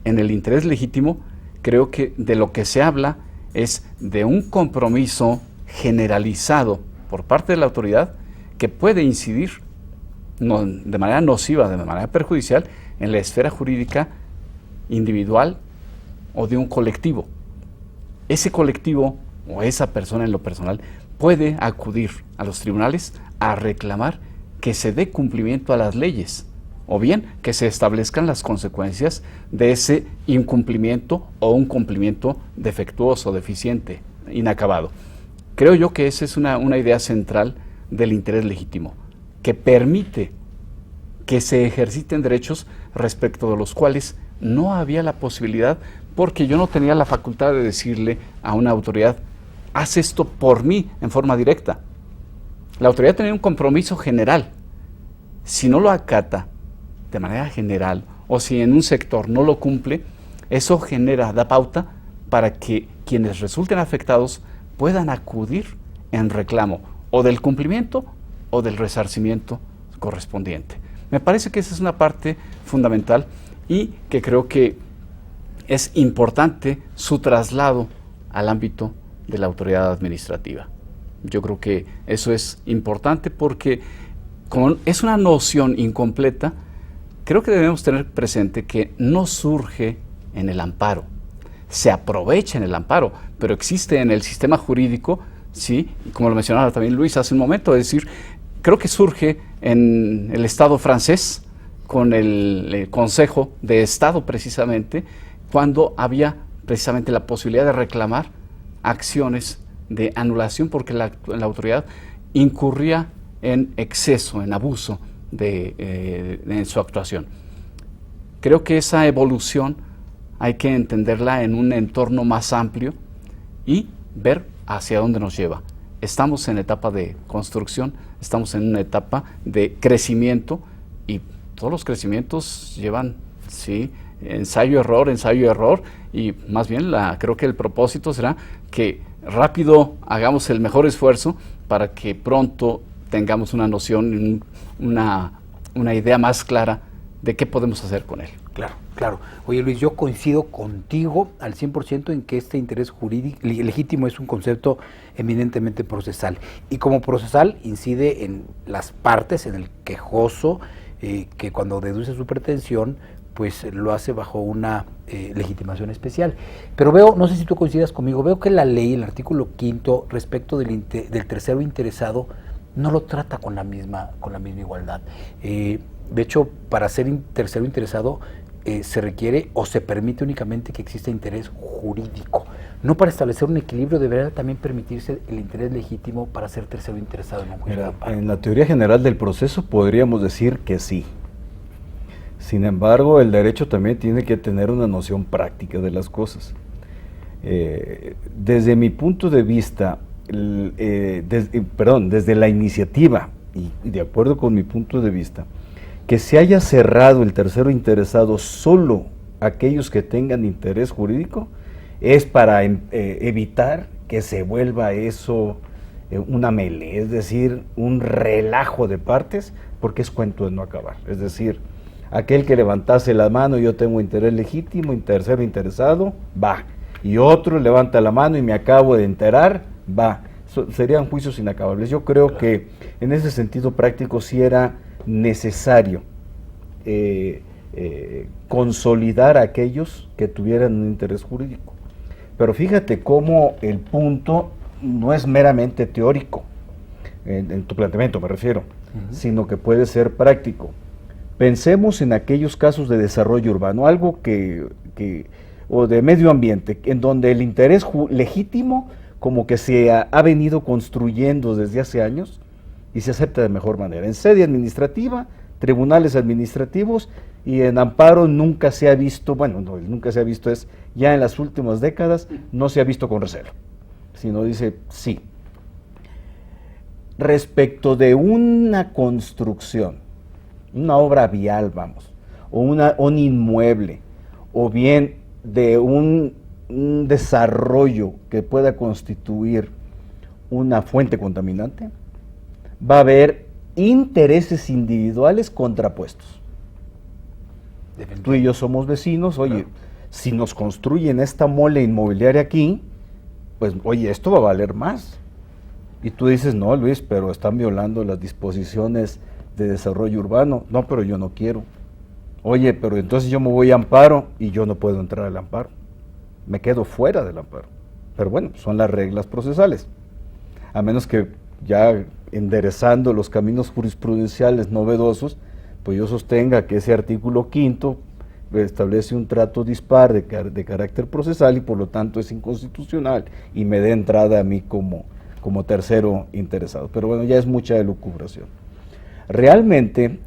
En el interés legítimo creo que de lo que se habla es de un compromiso generalizado por parte de la autoridad que puede incidir de manera nociva, de manera perjudicial, en la esfera jurídica individual o de un colectivo. Ese colectivo o esa persona en lo personal puede acudir a los tribunales a reclamar que se dé cumplimiento a las leyes, o bien que se establezcan las consecuencias de ese incumplimiento o un cumplimiento defectuoso, deficiente, inacabado. Creo yo que esa es una idea central del interés legítimo, que permite que se ejerciten derechos respecto de los cuales no había la posibilidad, porque yo no tenía la facultad de decirle a una autoridad, haz esto por mí en forma directa. La autoridad tenía un compromiso general. Si no lo acata de manera general, o si en un sector no lo cumple, eso da pauta para que quienes resulten afectados puedan acudir en reclamo o del cumplimiento o del resarcimiento correspondiente. Me parece que esa es una parte fundamental y que creo que es importante su traslado al ámbito de la autoridad administrativa. Yo creo que eso es importante porque como es una noción incompleta, creo que debemos tener presente que no surge en el amparo, se aprovecha en el amparo, pero existe en el sistema jurídico, sí, como lo mencionaba también Luis hace un momento, es decir, creo que surge en el Estado francés, con el Consejo de Estado precisamente, cuando había precisamente la posibilidad de reclamar acciones de anulación porque la autoridad incurría en exceso, en abuso en su actuación. Creo que esa evolución hay que entenderla en un entorno más amplio y ver hacia dónde nos lleva. Estamos en etapa de construcción, estamos en una etapa de crecimiento y todos los crecimientos llevan, sí, ensayo-error, y más bien creo que el propósito será que rápido hagamos el mejor esfuerzo para que pronto tengamos una noción, una idea más clara de qué podemos hacer con él. Claro. Oye Luis, yo coincido contigo al 100% en que este interés jurídico legítimo es un concepto eminentemente procesal. Y como procesal incide en las partes, en el quejoso, que cuando deduce su pretensión, pues lo hace bajo una legitimación especial. Pero veo, no sé si tú coincidas conmigo, veo que la ley, el artículo 5 respecto del tercero interesado, no lo trata con la misma igualdad. De hecho, para ser tercero interesado, se requiere o se permite únicamente que exista interés jurídico. No para establecer un equilibrio debería también permitirse el interés legítimo para ser tercero interesado en un juicio de amparo. En la teoría general del proceso podríamos decir que sí. Sin embargo, el derecho también tiene que tener una noción práctica de las cosas. Desde mi punto de vista, desde la iniciativa, y de acuerdo con mi punto de vista, que se haya cerrado el tercero interesado solo aquellos que tengan interés jurídico, es para evitar que se vuelva eso una melee, es decir, un relajo de partes, porque es cuento de no acabar. Es decir, aquel que levantase la mano, yo tengo interés legítimo, tercero interesado, va. Y otro levanta la mano y me acabo de enterar, va. Serían juicios inacabables. Yo creo que en ese sentido práctico sí era necesario consolidar a aquellos que tuvieran un interés jurídico. Pero fíjate cómo el punto no es meramente teórico, en tu planteamiento me refiero, sino que puede ser práctico. Pensemos en aquellos casos de desarrollo urbano, algo o de medio ambiente, en donde el interés legítimo como que se ha venido construyendo desde hace años y se acepta de mejor manera. En sede administrativa, tribunales administrativos, y en amparo nunca se ha visto, nunca se ha visto es, ya en las últimas décadas, no se ha visto con recelo, sino dice sí. Respecto de una construcción, una obra vial, o un inmueble, o bien de un desarrollo que pueda constituir una fuente contaminante, va a haber intereses individuales contrapuestos. Tú y yo somos vecinos, oye, claro, si nos construyen esta mole inmobiliaria aquí, pues oye, esto va a valer más. Y tú dices, no, Luis, pero están violando las disposiciones de desarrollo urbano. No, pero yo no quiero. Oye, pero entonces yo me voy a amparo y yo no puedo entrar al amparo. Me quedo fuera del amparo. Pero bueno, son las reglas procesales. A menos que ya enderezando los caminos jurisprudenciales novedosos, pues yo sostenga que ese artículo 5º establece un trato dispar de carácter procesal y por lo tanto es inconstitucional y me dé entrada a mí como tercero interesado. Pero bueno, ya es mucha elucubración. Realmente,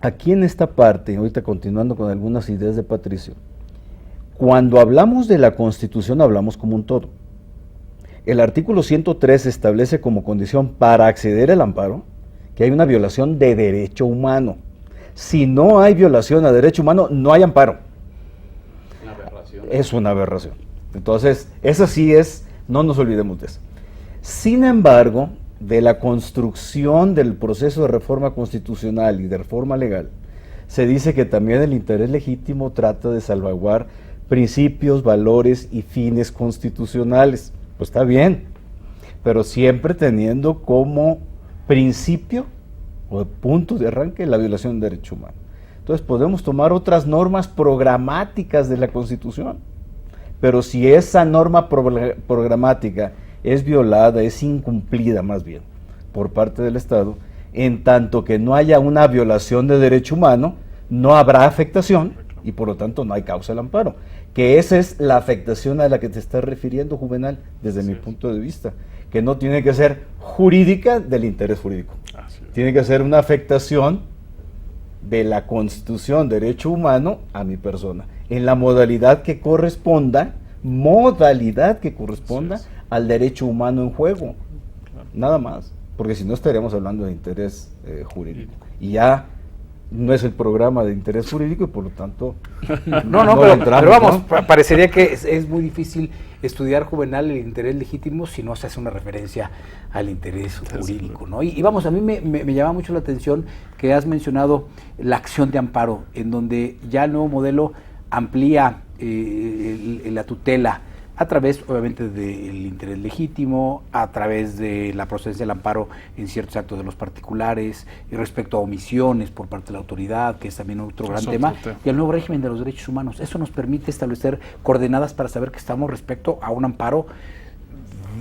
aquí en esta parte, ahorita continuando con algunas ideas de Patricio, cuando hablamos de la Constitución hablamos como un todo. El artículo 103 establece como condición para acceder al amparo que hay una violación de derecho humano. Si no hay violación a derecho humano, no hay amparo. Una aberración. Es una aberración. Entonces, esa sí es, no nos olvidemos de eso. Sin embargo, de la construcción del proceso de reforma constitucional y de reforma legal, se dice que también el interés legítimo trata de salvaguardar principios, valores y fines constitucionales. Pues está bien, pero siempre teniendo como principio o punto de arranque la violación del derecho humano. Entonces podemos tomar otras normas programáticas de la Constitución, pero si esa norma programática es violada, es incumplida más bien por parte del Estado, en tanto que no haya una violación de derecho humano, no habrá afectación y por lo tanto no hay causa del amparo. Que esa es la afectación a la que te estás refiriendo, Juvenal, desde mi punto de vista, que no tiene que ser jurídica del interés jurídico. Tiene que ser una afectación de la Constitución, derecho humano, a mi persona, en la modalidad que corresponda al derecho humano en juego, nada más, porque si no estaríamos hablando de interés jurídico, y ya no es el programa de interés jurídico y por lo tanto pero vamos, ¿no? Parecería que es muy difícil estudiar, Juvenal, el interés legítimo si no se hace una referencia al interés jurídico, ¿no? Y vamos, a mí me llama mucho la atención que has mencionado la acción de amparo, en donde ya el nuevo modelo amplía la tutela a través, obviamente, del interés legítimo, a través de la procedencia del amparo en ciertos actos de los particulares, y respecto a omisiones por parte de la autoridad, que es también otro gran tema, y el nuevo régimen de los derechos humanos. Eso nos permite establecer coordenadas para saber que estamos respecto a un amparo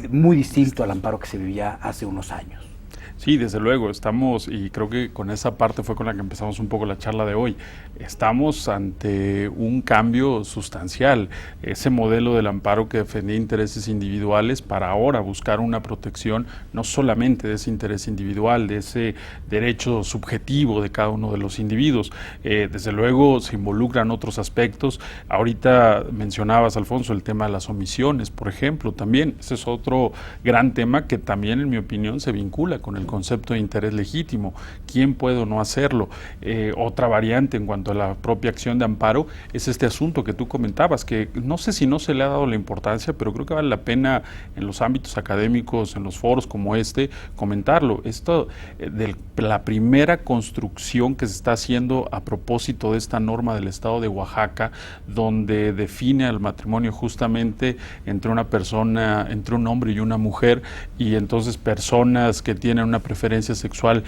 muy distinto al amparo que se vivía hace unos años. Sí, desde luego, estamos, y creo que con esa parte fue con la que empezamos un poco la charla de hoy, estamos ante un cambio sustancial. Ese modelo del amparo que defendía intereses individuales para ahora buscar una protección no solamente de ese interés individual, de ese derecho subjetivo de cada uno de los individuos. Desde luego se involucran otros aspectos. Ahorita mencionabas, Alfonso, el tema de las omisiones, por ejemplo, también. Ese es otro gran tema que también, en mi opinión, se vincula con el concepto de interés legítimo. ¿Quién puede o no hacerlo? Otra variante en cuanto a la propia acción de amparo es este asunto que tú comentabas, que no sé si no se le ha dado la importancia, pero creo que vale la pena en los ámbitos académicos, en los foros como este, comentarlo. Esto de la primera construcción que se está haciendo a propósito de esta norma del Estado de Oaxaca, donde define al matrimonio justamente entre una persona, entre un hombre y una mujer, y entonces personas que tienen una preferencia sexual,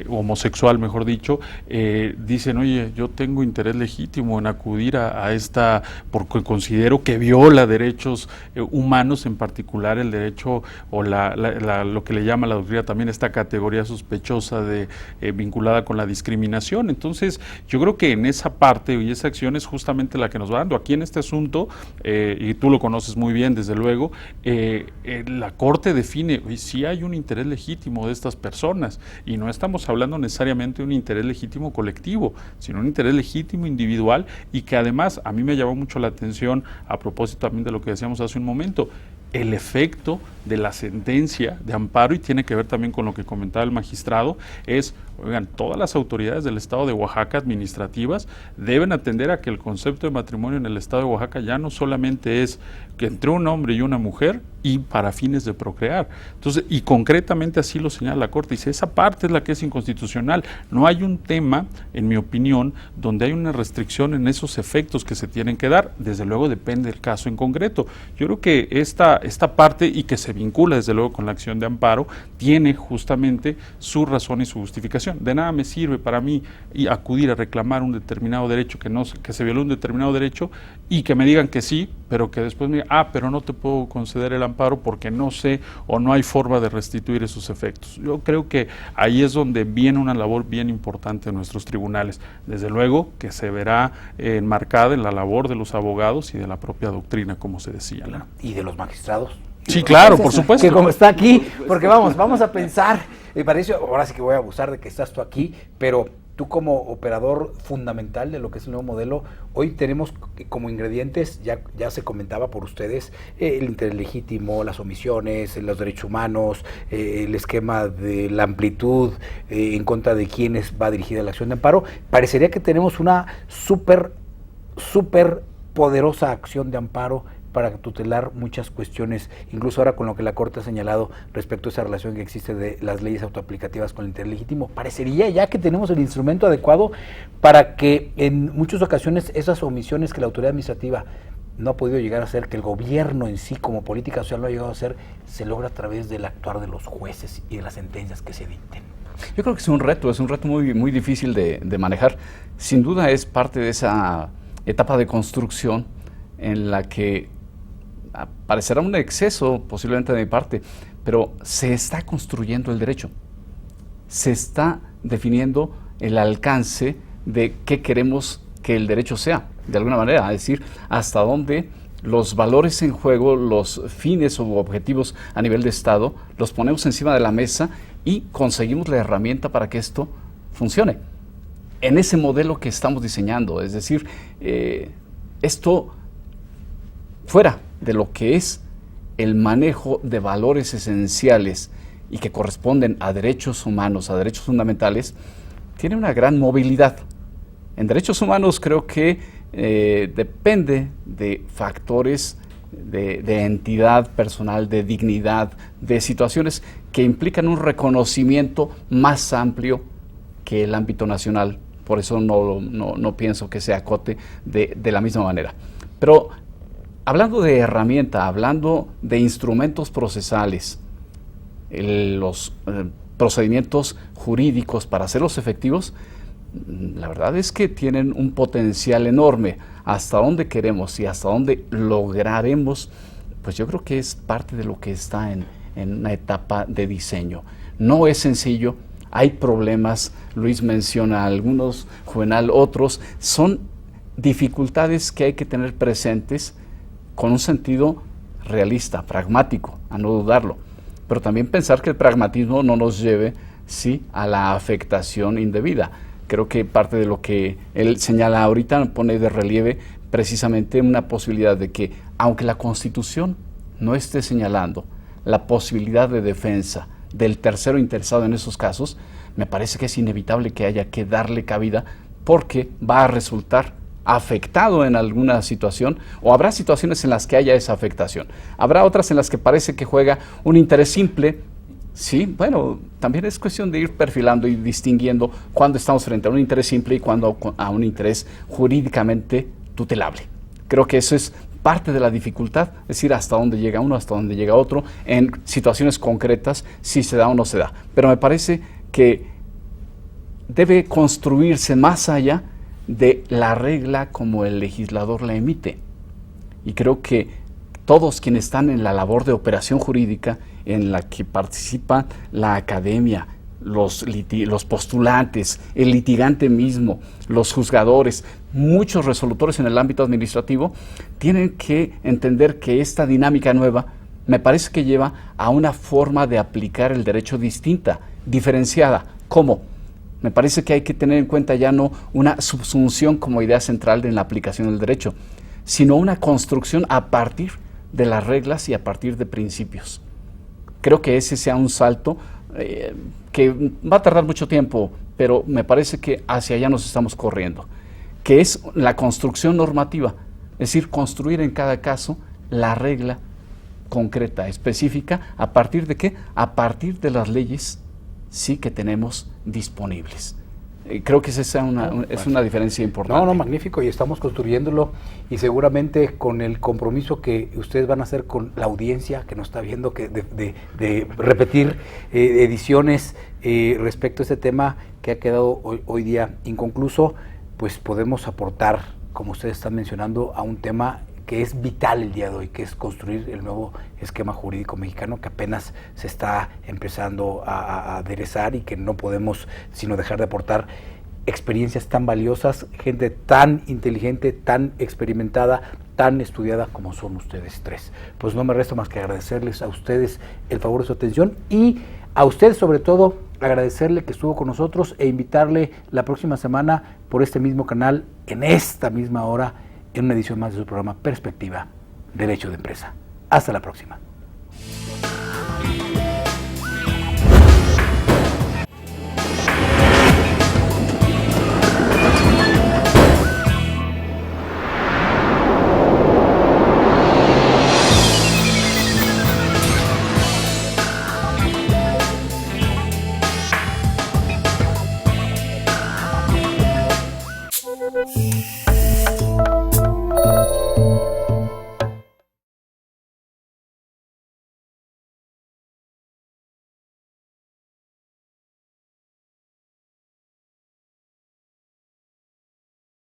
homosexual mejor dicho, dicen, oye, yo tengo interés legítimo en acudir a esta, porque considero que viola derechos humanos, en particular el derecho o lo que le llama la doctrina también esta categoría sospechosa de vinculada con la discriminación. Entonces yo creo que en esa parte y esa acción es justamente la que nos va dando. Aquí en este asunto, y tú lo conoces muy bien desde luego, la Corte define si hay un interés legítimo de estas personas, y no estamos hablando necesariamente de un interés legítimo colectivo, sino un interés legítimo individual, y que además a mí me llamó mucho la atención a propósito también de lo que decíamos hace un momento, el efecto de la sentencia de amparo, y tiene que ver también con lo que comentaba el magistrado, es, oigan, todas las autoridades del Estado de Oaxaca administrativas deben atender a que el concepto de matrimonio en el Estado de Oaxaca ya no solamente es que entre un hombre y una mujer y para fines de procrear. Entonces, y concretamente así lo señala la Corte, dice, esa parte es la que es inconstitucional. No hay un tema, en mi opinión, donde hay una restricción en esos efectos que se tienen que dar. Desde luego depende del caso en concreto. Yo creo que esta parte, y que se vincula desde luego con la acción de amparo, tiene justamente su razón y su justificación. De nada me sirve para mí acudir a reclamar un determinado derecho, que se violó un determinado derecho, y que me digan que sí, pero que después me digan, pero no te puedo conceder el amparo porque no sé o no hay forma de restituir esos efectos. Yo creo que ahí es donde viene una labor bien importante de nuestros tribunales. Desde luego que se verá enmarcada en la labor de los abogados y de la propia doctrina, como se decía, ¿no? Y de los magistrados. Sí, claro, por supuesto. Que como está aquí, porque vamos a pensar, para eso, ahora sí que voy a abusar de que estás tú aquí, pero tú como operador fundamental de lo que es el nuevo modelo, hoy tenemos como ingredientes, ya se comentaba por ustedes, el interés legítimo, las omisiones, los derechos humanos, el esquema de la amplitud en contra de quienes va dirigida la acción de amparo. Parecería que tenemos una súper poderosa acción de amparo para tutelar muchas cuestiones, incluso ahora con lo que la Corte ha señalado respecto a esa relación que existe de las leyes autoaplicativas con el interés legítimo. Parecería ya que tenemos el instrumento adecuado para que en muchas ocasiones esas omisiones que la autoridad administrativa no ha podido llegar a hacer, que el gobierno en sí como política social no ha llegado a hacer, se logra a través del actuar de los jueces y de las sentencias que se dicten. Yo creo que es un reto muy, muy difícil de manejar. Sin duda es parte de esa etapa de construcción en la que parecerá un exceso posiblemente de mi parte, pero se está construyendo el derecho, se está definiendo el alcance de qué queremos que el derecho sea, de alguna manera, es decir, hasta dónde los valores en juego, los fines o objetivos a nivel de Estado, los ponemos encima de la mesa y conseguimos la herramienta para que esto funcione. En ese modelo que estamos diseñando, es decir, esto fuera de lo que es el manejo de valores esenciales y que corresponden a derechos humanos, a derechos fundamentales, tiene una gran movilidad. En derechos humanos creo que depende de factores de entidad personal, de dignidad, de situaciones que implican un reconocimiento más amplio que el ámbito nacional. Por eso no pienso que se acote de la misma manera. Pero hablando de herramienta, hablando de instrumentos procesales, los procedimientos jurídicos para hacerlos efectivos, la verdad es que tienen un potencial enorme. Hasta dónde queremos y hasta dónde lograremos, pues yo creo que es parte de lo que está en una etapa de diseño. No es sencillo, hay problemas, Luis menciona algunos, Juvenal otros, son dificultades que hay que tener presentes con un sentido realista, pragmático, a no dudarlo, pero también pensar que el pragmatismo no nos lleve, sí, a la afectación indebida. Creo que parte de lo que él señala ahorita pone de relieve precisamente una posibilidad de que, aunque la Constitución no esté señalando la posibilidad de defensa del tercero interesado en esos casos, me parece que es inevitable que haya que darle cabida porque va a resultar afectado en alguna situación, o habrá situaciones en las que haya esa afectación. Habrá otras en las que parece que juega un interés simple. Sí, bueno, también es cuestión de ir perfilando y distinguiendo cuándo estamos frente a un interés simple y cuándo a un interés jurídicamente tutelable. Creo que eso es parte de la dificultad, es decir, hasta dónde llega uno, hasta dónde llega otro, en situaciones concretas, si se da o no se da. Pero me parece que debe construirse más allá de la regla como el legislador la emite. Y creo que todos quienes están en la labor de operación jurídica, en la que participan la academia, los postulantes, el litigante mismo, los juzgadores, muchos resolutores en el ámbito administrativo, tienen que entender que esta dinámica nueva me parece que lleva a una forma de aplicar el derecho distinta, diferenciada. ¿Cómo? Me parece que hay que tener en cuenta ya no una subsunción como idea central en la aplicación del derecho, sino una construcción a partir de las reglas y a partir de principios. Creo que ese sea un salto que va a tardar mucho tiempo, pero me parece que hacia allá nos estamos corriendo, que es la construcción normativa, es decir, construir en cada caso la regla concreta, específica, ¿a partir de qué? A partir de las leyes sí que tenemos disponibles. Creo que esa es una diferencia importante. No, magnífico, y estamos construyéndolo, y seguramente con el compromiso que ustedes van a hacer con la audiencia que nos está viendo, que de repetir ediciones respecto a este tema que ha quedado hoy día inconcluso, pues podemos aportar, como ustedes están mencionando, a un tema que es vital el día de hoy, que es construir el nuevo esquema jurídico mexicano que apenas se está empezando a aderezar, y que no podemos sino dejar de aportar experiencias tan valiosas, gente tan inteligente, tan experimentada, tan estudiada como son ustedes tres. Pues no me resta más que agradecerles a ustedes el favor de su atención, y a usted sobre todo agradecerle que estuvo con nosotros e invitarle la próxima semana por este mismo canal, en esta misma hora, en una edición más de su programa Perspectiva, Derecho de Empresa. Hasta la próxima.